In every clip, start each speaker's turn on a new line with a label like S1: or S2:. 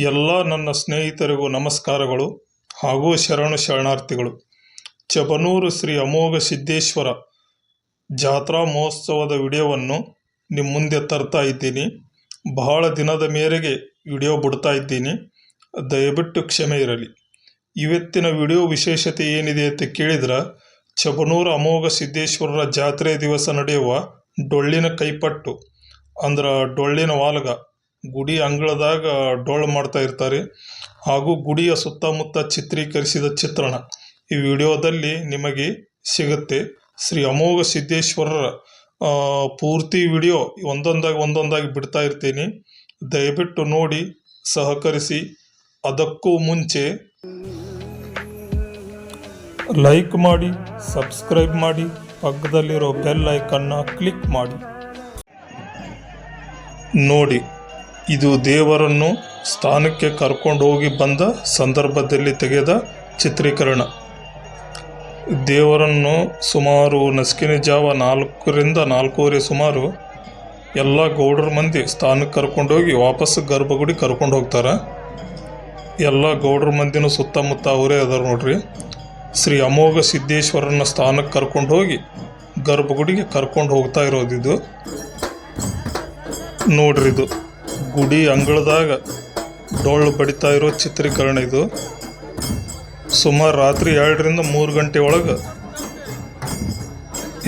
S1: ಎಲ್ಲ ನನ್ನ ಸ್ನೇಹಿತರಿಗೂ ನಮಸ್ಕಾರಗಳು ಹಾಗೂ ಶರಣಾರ್ಥಿಗಳು. ಚಬನೂರು ಶ್ರೀ ಅಮೋಘ ಸಿದ್ದೇಶ್ವರ ಜಾತ್ರಾ ಮಹೋತ್ಸವದ ವಿಡಿಯೋವನ್ನು ನಿಮ್ಮ ಮುಂದೆ ತರ್ತಾ ಇದ್ದೀನಿ. ಬಹಳ ದಿನದ ಮೇರೆಗೆ ವಿಡಿಯೋ ಬಿಡ್ತಾ ಇದ್ದೀನಿ, ದಯವಿಟ್ಟು ಕ್ಷಮೆ ಇರಲಿ. ಇವತ್ತಿನ ವಿಡಿಯೋ ವಿಶೇಷತೆ ಏನಿದೆ ಅಂತ ಕೇಳಿದ್ರೆ, ಚಬನೂರು ಅಮೋಘ ಸಿದ್ದೇಶ್ವರರ ಜಾತ್ರೆ ದಿವಸ ನಡೆಯುವ ಡೊಳ್ಳಿನ ಕೈಪಟ್ಟು ಅಂದ್ರೆ ಡೊಳ್ಳಿನ ವಾಲ್ಗ, ಗುಡಿ ಅಂಗಳದಾಗ ಡೊಳ್ಳು ಮಾಡ್ತಾ ಇರ್ತಾರೆ, ಹಾಗೂ ಗುಡಿಯ ಸುತ್ತಮುತ್ತ ಚಿತ್ರೀಕರಿಸಿದ ಚಿತ್ರಣ ಈ ವಿಡಿಯೋದಲ್ಲಿ ನಿಮಗೆ ಸಿಗುತ್ತೆ. ಶ್ರೀ ಅಮೋಘ ಸಿದ್ದೇಶ್ವರರ ಪೂರ್ತಿ ವಿಡಿಯೋ ಒಂದೊಂದಾಗಿ ಬಿಡ್ತಾ ಇರ್ತೀನಿ, ದಯವಿಟ್ಟು ನೋಡಿ ಸಹಕರಿಸಿ. ಅದಕ್ಕೂ ಮುಂಚೆ ಲೈಕ್ ಮಾಡಿ, ಸಬ್ಸ್ಕ್ರೈಬ್ ಮಾಡಿ, ಪಕ್ಕದಲ್ಲಿರೋ ಬೆಲ್ ಐಕನ್ನ ಕ್ಲಿಕ್ ಮಾಡಿ. ನೋಡಿ, ಇದು ದೇವರನ್ನು ಸ್ಥಾನಕ್ಕೆ ಕರ್ಕೊಂಡು ಹೋಗಿ ಬಂದ ಸಂದರ್ಭದಲ್ಲಿ ತೆಗೆದ ಚಿತ್ರೀಕರಣ. ದೇವರನ್ನು ಸುಮಾರು ನಸುಕಿನ ಜಾವ 4ರಿಂದ 4:15 ಸುಮಾರು ಎಲ್ಲ ಗೌಡರ ಮಂದಿ ಸ್ಥಾನಕ್ಕೆ ಕರ್ಕೊಂಡೋಗಿ ವಾಪಸ್ ಗರ್ಭಗುಡಿ ಕರ್ಕೊಂಡು ಹೋಗ್ತಾರೆ. ಎಲ್ಲ ಗೌಡ್ರ ಮಂದಿನೂ ಸುತ್ತಮುತ್ತ ಅವರೇ ಅದಾರ ನೋಡ್ರಿ. ಶ್ರೀ ಅಮೋಘ ಸಿದ್ದೇಶ್ವರನ ಸ್ಥಾನಕ್ಕೆ ಕರ್ಕೊಂಡು ಹೋಗಿ ಗರ್ಭಗುಡಿಗೆ ಕರ್ಕೊಂಡು ಹೋಗ್ತಾ ಇರೋದಿದು ನೋಡ್ರಿ. ಇದು ಗುಡಿ ಅಂಗಳದಾಗ ಡೊಳ್ಳು ಬಡಿತಾ ಇರೋ ಚಿತ್ರೀಕರಣ. ಇದು ಸುಮಾರು ರಾತ್ರಿ 2ರಿಂದ 3 ಗಂಟೆ ಒಳಗೆ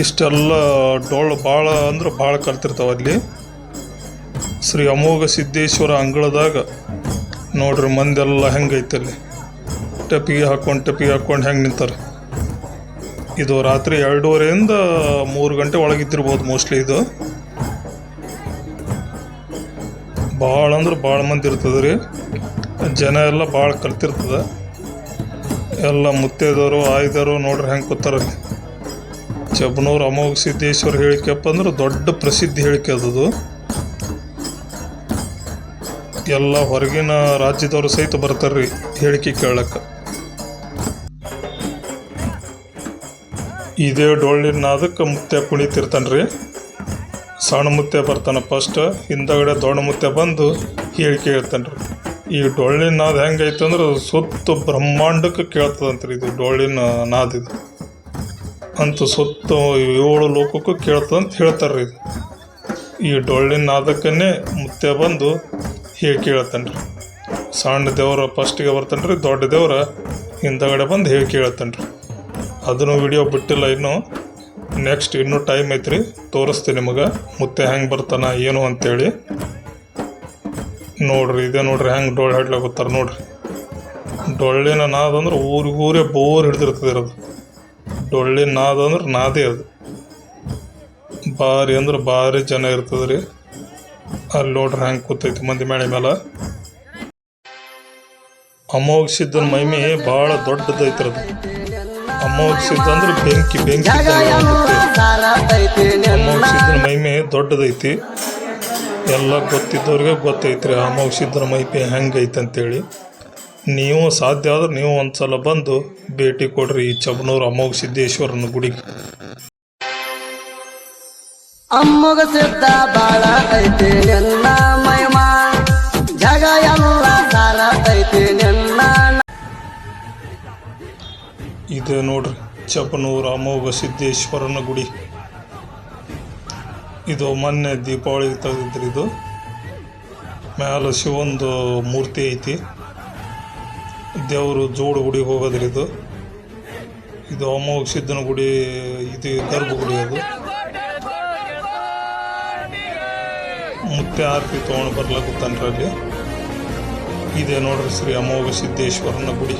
S1: ಇಷ್ಟೆಲ್ಲ ಡೊಳ್ಳು ಭಾಳ ಕಲ್ತಿರ್ತಾವ ಅಲ್ಲಿ ಶ್ರೀ ಅಮೋಘ ಸಿದ್ದೇಶ್ವರ ಅಂಗಳದಾಗ. ನೋಡ್ರಿ ಮಂದೆಲ್ಲ ಹೆಂಗೈತೆ ಅಲ್ಲಿ, ಟೆಪಿಗೆ ಹಾಕೊಂಡು ಹೆಂಗೆ ನಿಂತಾರೆ. ಇದು ರಾತ್ರಿ 2:30ರಿಂದ 3 ಗಂಟೆ ಒಳಗಿದ್ದಿರ್ಬೋದು ಮೋಸ್ಟ್ಲಿ. ಇದು ಭಾಳ ಮಂದಿ ಇರ್ತದೆ ರೀ. ಜನ ಎಲ್ಲ ಭಾಳ ಕಲ್ತಿರ್ತದೆ. ಎಲ್ಲ ಮುತ್ತೈದವರು ಆಯ್ದವರು ನೋಡ್ರಿ ಹೆಂಗೆ ಕೂತಾರಲ್ಲಿ. ಚಬನೂರು ಅಮೋಘ ಸಿದ್ದೇಶ್ವರ ಹೇಳಿಕೆಪ್ಪ ಅಂದ್ರೆ ದೊಡ್ಡ ಪ್ರಸಿದ್ಧಿ ಹೇಳಿಕೆ ಅದದು. ಎಲ್ಲ ಹೊರಗಿನ ರಾಜ್ಯದವರು ಸಹಿತ ಬರ್ತಾರ್ರಿ ಹೇಳಿಕೆ ಕೇಳಕ್ಕೆ. ಇದೇ ಡೊಳ್ಳಿನ ನಾದಕ್ಕೆ ಮುತ್ಯ ಕುಣಿತಿರ್ತಾನ್ರಿ. ಸಣ್ಣ ಮುತ್ಯ ಬರ್ತಾನೆ ಫಸ್ಟ್, ಹಿಂದಗಡೆ ದೊಡ್ಡ ಮುತ್ಯ ಬಂದು ಹೇಳಿಕೆ ಹೇಳ್ತಾನ್ರಿ. ಈ ಡೊಳ್ಳಿನ ನಾದ ಹೆಂಗೈತೆ ಅಂದ್ರೆ ಸುತ್ತ ಬ್ರಹ್ಮಾಂಡಕ್ಕೆ ಕೇಳ್ತದಂತ್ರಿ. ಇದು ಡೊಳ್ಳಿನ ನಾದ ಇದು ಅಂತ ಸುತ್ತ 7 ಲೋಕಕ್ಕೂ ಕೇಳ್ತದಂತ ಹೇಳ್ತಾರ್ರಿ. ಇದು ಈ ಡೊಳ್ಳಿನ ನಾದಕ್ಕನ್ನೇ ಮುತ್ಯ ಬಂದು ಹೇಳಿಕೆ ಹೇಳ್ತಾನ್ರಿ. ಸಣ್ಣ ದೇವ್ರ ಫಸ್ಟಿಗೆ ಬರ್ತಾನ್ರಿ, ದೊಡ್ಡ ದೇವ್ರ ಹಿಂದಗಡೆ ಬಂದು ಹೇಳಿಕೆ ಹೇಳ್ತಾನ್ರಿ. ಅದನ್ನು ವಿಡಿಯೋ ಬಿಟ್ಟಿಲ್ಲ ಇನ್ನೂ. ನೆಕ್ಸ್ಟ್ ಇನ್ನೂ ಟೈಮ್ ಐತ್ರಿ, ತೋರಿಸ್ತೀನಿ ನಿಮಗೆ ಮುತ್ತೆ ಹೆಂಗೆ ಬರ್ತಾನ ಏನು ಅಂತೇಳಿ. ನೋಡ್ರಿ, ಇದೇ ನೋಡ್ರಿ ಹೆಂಗೆ ಡೊಳ್ಳು ಹಾಡ್ಲಾಗುತ್ತಾರ ನೋಡ್ರಿ. ಡೊಳ್ಳಿನ ನಾದ ಅಂದ್ರೆ ಊರೇ ಬೋರ್ ಹಿಡ್ದಿರ್ತದೆ ಇರೋದು. ಡೊಳ್ಳಿನ ನಾದ ಅಂದ್ರೆ ನಾದೇ ಅದು. ಭಾರಿ ಜನ ಇರ್ತದೆ ರೀ. ಅಲ್ಲಿ ನೋಡ್ರಿ ಹೆಂಗೆ ಕೂತೈತಿ ಮಂದಿ ಮೇಳೆ ಮೇಲೆ. ಅಮೋಘ ಸಿದ್ದನ ಮಹಿಮೆ ಭಾಳ ದೊಡ್ಡದೈತಿರೋದು. ಅಮೋಘ ಸಿದ್ಧ ಅಂದ್ರೆ ಬೆಂಕಿ ಅಮೋಘ ಸಿದ್ದನ ಮಹಿಮೆ ದೊಡ್ಡದೈತಿ. ಎಲ್ಲ ಗೊತ್ತಿದ್ದವ್ರಿಗೆ ಗೊತ್ತೈತ್ರಿ ಅಮೋಘ ಸಿದ್ದನ ಮಹಿಮೆ ಹೆಂಗೈತೆ ಅಂತೇಳಿ. ನೀವು ಸಾಧ್ಯ ಆದ್ರೆ ನೀವು ಒಂದ್ಸಲ ಬಂದು ಭೇಟಿ ಕೊಡ್ರಿ ಈ ಚಬನೂರು ಅಮೋಘ ಸಿದ್ದೇಶ್ವರನ ಗುಡಿಗೆ.
S2: ಅಮ್ಮಗ ಸಿದ್ಧ ಬಾಳ ಐತಿ ನಿನ್ನ ಮಹಿಮಾ, ಜಗ ಎಲ್ಲ ಸಾರ ಐತಿ ನಿನ್ನ.
S1: ಇದೆ ನೋಡ್ರಿ ಚಬನೂರು ಅಮೋಘ ಸಿದ್ದೇಶ್ವರನ ಗುಡಿ. ಇದು ಮೊನ್ನೆ ದೀಪಾವಳಿಗೆ ತೆಗೆದಿದ್ರಿ. ಇದು ಮ್ಯಾಲ ಶಿವಂದು ಮೂರ್ತಿ ಐತಿ. ದೇವರು ಜೋಡು ಗುಡಿಗೆ ಹೋಗೋದ್ರಿ ಇದು. ಇದು ಅಮೋಘ ಸಿದ್ದನ ಗುಡಿ, ಇದು ಗರ್ಭಗುಡಿ. ಅದು ಮುತ್ತೆ ಆರತಿ ತೊಗೊಂಡು ಬರ್ಲಾಗುತ್ತಾನ್ರಿ ಅಲ್ಲಿ. ಇದೆ ನೋಡ್ರಿ ಶ್ರೀ ಅಮೋಘ ಸಿದ್ದೇಶ್ವರನ ಗುಡಿ.